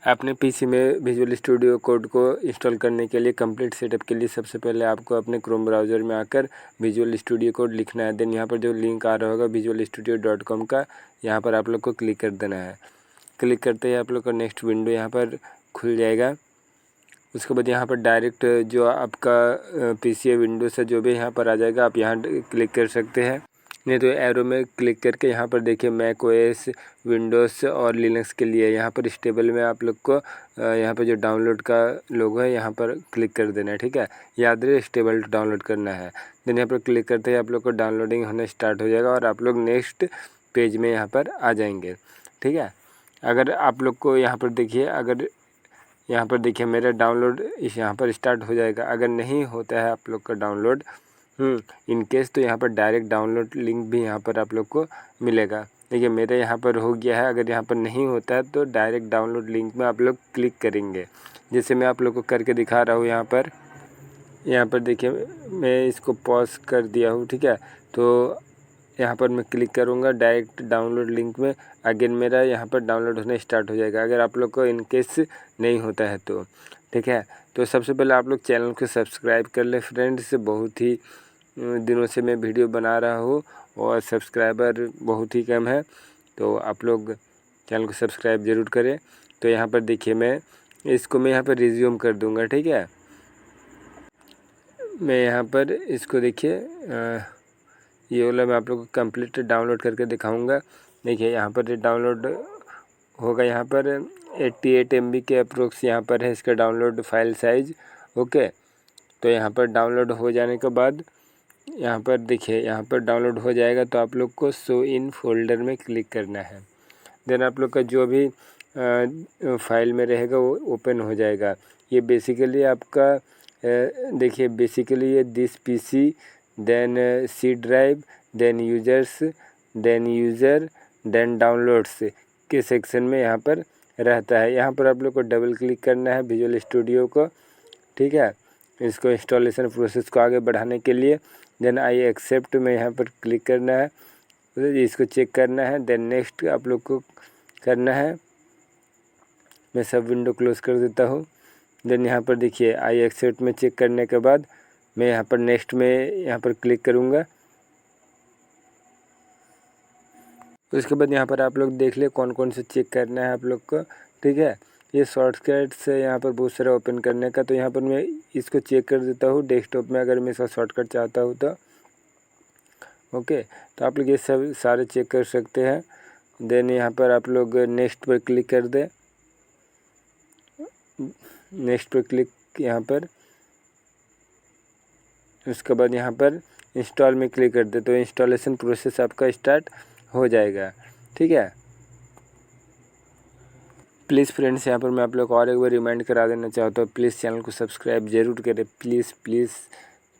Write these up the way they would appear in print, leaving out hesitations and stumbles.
अपने पीसी में visual studio code को इंस्टॉल करने के लिए कंप्लीट सेटअप के लिए सबसे पहले आपको अपने क्रोम ब्राउज़र में आकर विजुअल स्टूडियो कोड लिखना है। देन यहाँ पर जो लिंक आ रहा होगा visualstudio.com का, यहाँ पर आप लोग को क्लिक कर देना है। क्लिक करते ही आप लोग का नेक्स्ट विंडो यहाँ पर खुल जाएगा। उसके बाद यहाँ पर डायरेक्ट जो आपका पीसी विंडोज से जो भी यहाँ पर आ जाएगा, आप यहाँ क्लिक कर सकते हैं। नहीं तो एरो में क्लिक करके यहाँ पर देखिए मैक ओएस, विंडोज़ और लिनक्स के लिए यहाँ पर स्टेबल में आप लोग को यहाँ पर जो डाउनलोड का लोगो है यहाँ पर क्लिक कर देना है। ठीक है, याद रहे स्टेबल डाउनलोड करना है। देन यहाँ पर क्लिक करते ही आप लोग को डाउनलोडिंग होना स्टार्ट हो जाएगा और आप लोग नेक्स्ट पेज में यहाँ पर आ जाएंगे। ठीक है, अगर आप लोग को यहाँ पर देखिए, अगर यहाँ पर देखिए मेरा डाउनलोड इस यहाँ पर स्टार्ट हो जाएगा। अगर नहीं होता है आप लोग का डाउनलोड इन केस, तो यहाँ पर डायरेक्ट डाउनलोड लिंक भी यहाँ पर आप लोग को मिलेगा। देखिए मेरे यहाँ पर हो गया है। अगर यहाँ पर नहीं होता है तो डायरेक्ट डाउनलोड लिंक में आप लोग क्लिक करेंगे, जैसे मैं आप लोग को करके दिखा रहा हूँ। यहाँ पर देखिए मैं इसको पॉज कर दिया हूँ। ठीक है, तो यहाँ पर मैं क्लिक करूँगा डायरेक्ट डाउनलोड लिंक में, अगेन मेरा यहाँ पर डाउनलोड होना स्टार्ट हो जाएगा। अगर आप लोग को इन केस नहीं होता है तो ठीक है, तो सबसे पहले आप लोग चैनल को सब्सक्राइब कर ले फ्रेंड्स। बहुत ही दिनों से मैं वीडियो बना रहा हूँ और सब्सक्राइबर बहुत ही कम है, तो आप लोग चैनल को सब्सक्राइब ज़रूर करें। तो यहाँ पर देखिए मैं यहाँ पर रिज्यूम कर दूँगा। ठीक है, मैं यहाँ पर इसको देखिए ये वाला मैं आप लोग को कंप्लीट डाउनलोड करके दिखाऊंगा। देखिए यहाँ पर डाउनलोड होगा, यहाँ पर 88 MB के अप्रोक्स यहाँ पर है इसका डाउनलोड फाइल साइज़। ओके, तो यहाँ पर डाउनलोड हो जाने के बाद यहाँ पर देखिए यहाँ पर डाउनलोड हो जाएगा, तो आप लोग को शो इन फोल्डर में क्लिक करना है। देन आप लोग का जो भी फाइल में रहेगा वो ओपन हो जाएगा। ये बेसिकली आपका देखिए बेसिकली ये this PC, then C drive, then users, then user, then downloads के सेक्शन में यहाँ पर रहता है। यहाँ पर आप लोग को डबल क्लिक करना है विजुअल स्टूडियो को। ठीक है, इसको इंस्टॉलेशन प्रोसेस को आगे बढ़ाने के लिए देन आई एक्सेप्ट में यहाँ पर क्लिक करना है, इसको चेक करना है। देन नेक्स्ट आप लोग को करना है। मैं सब विंडो क्लोज कर देता हूँ। देन यहाँ पर देखिए आई एक्सेप्ट में चेक करने के बाद मैं यहाँ पर नेक्स्ट में यहाँ पर क्लिक करूँगा। उसके बाद यहाँ पर आप लोग देख ले कौन कौन से चेक करना है आप लोग को। ठीक है, ये शॉर्टकट्स है यहाँ पर बहुत सारा ओपन करने का, तो यहाँ पर मैं इसको चेक कर देता हूँ डेस्कटॉप में, अगर मैं इसका शॉर्टकट चाहता हूँ तो। ओके, तो आप लोग ये सब सारे चेक कर सकते हैं। देन यहाँ पर आप लोग नेक्स्ट पर क्लिक कर दें, नेक्स्ट पर क्लिक यहाँ पर। उसके बाद यहाँ पर इंस्टॉल में क्लिक कर दे, तो इंस्टॉलेशन प्रोसेस आपका स्टार्ट हो जाएगा। ठीक है, प्लीज़ फ्रेंड्स यहाँ पर मैं आप लोग को और एक बार रिमाइंड करा देना चाहता हूँ, प्लीज़ चैनल को सब्सक्राइब ज़रूर करें। Please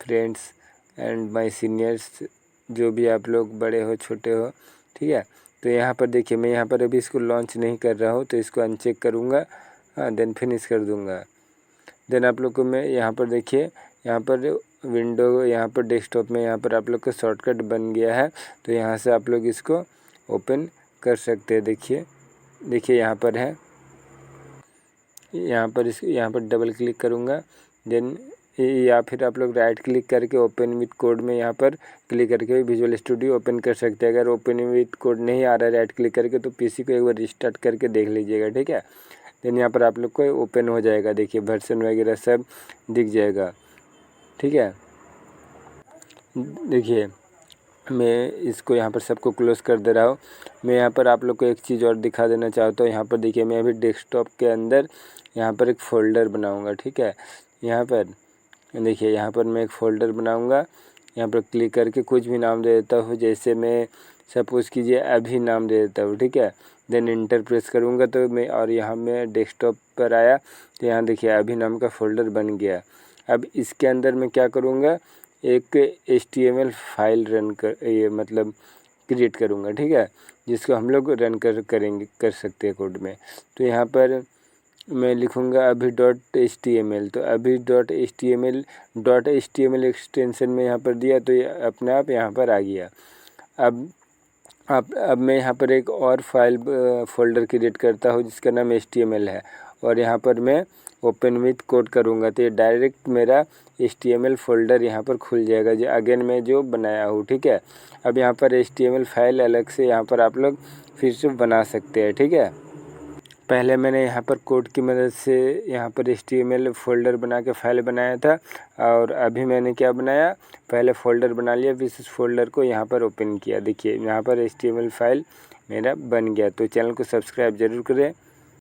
friends and my seniors, जो भी आप लोग बड़े हो छोटे हो। ठीक है, तो यहाँ पर देखिए मैं यहाँ पर अभी इसको लॉन्च नहीं कर रहा हूँ, तो इसको अनचेक करूँगा, देन फिनिश कर दूँगा। देन आप लोग को मैं यहाँ पर देखिए यहाँ पर विंडो, यहाँ पर डेस्कटॉप में यहाँ पर आप लोग का शॉर्टकट बन गया है, तो यहाँ से आप लोग इसको ओपन कर सकते हैं। देखिए यहाँ पर है, यहाँ पर डबल क्लिक करूँगा। देन या फिर आप लोग राइट क्लिक करके ओपन विथ कोड में यहाँ पर क्लिक करके विजुअल स्टूडियो ओपन कर सकते हैं। अगर ओपन विथ कोड नहीं आ रहा है राइट क्लिक करके, तो पीसी को एक बार रिस्टार्ट करके देख लीजिएगा। ठीक है, देन यहाँ पर आप लोग को ओपन हो जाएगा, देखिए वर्जन वगैरह सब दिख जाएगा। ठीक है, देखिए मैं इसको यहाँ पर सबको क्लोज कर दे रहा हूँ। मैं यहाँ पर आप लोग को एक चीज़ और दिखा देना चाहता हूँ। यहाँ पर देखिए मैं अभी डेस्कटॉप के अंदर यहाँ पर एक फ़ोल्डर बनाऊँगा। ठीक है, यहाँ पर देखिए यहाँ पर मैं एक फ़ोल्डर बनाऊँगा। यहाँ पर क्लिक करके कुछ भी नाम दे देता हूँ, जैसे मैं सपोज़ कीजिए अभी नाम दे देता हूँ। ठीक है, देन इंटर प्रेस करूँगा तो मैं, और यहाँ मैं डेस्कटॉप पर आया तो यहाँ देखिए अभी नाम का फ़ोल्डर बन गया। अब इसके अंदर मैं क्या करूँगा, एक HTML फाइल ये मतलब क्रिएट करूँगा। ठीक है, जिसको हम लोग रन कर सकते हैं कोड में। तो यहाँ पर मैं लिखूँगा अभी .html, तो अभी .html एक्सटेंशन में यहाँ पर दिया, तो ये अपने आप यहाँ पर आ गया। अब मैं यहाँ पर एक और फाइल फ़ोल्डर क्रिएट करता हूँ जिसका नाम HTML है, और यहाँ पर मैं ओपन विथ कोड करूँगा तो ये डायरेक्ट मेरा HTML फोल्डर यहाँ पर खुल जाएगा जो अगेन मैं जो बनाया हूँ। ठीक है, अब यहाँ पर HTML फाइल अलग से यहाँ पर आप लोग फिर से बना सकते हैं। ठीक है, पहले मैंने यहाँ पर कोड की मदद से यहाँ पर HTML फोल्डर बना के फाइल बनाया था और अभी मैंने क्या बनाया, पहले फोल्डर बना लिया फिर इस फोल्डर को यहाँ पर ओपन किया। देखिए यहाँ पर HTML फाइल मेरा बन गया। तो चैनल को सब्सक्राइब ज़रूर करें।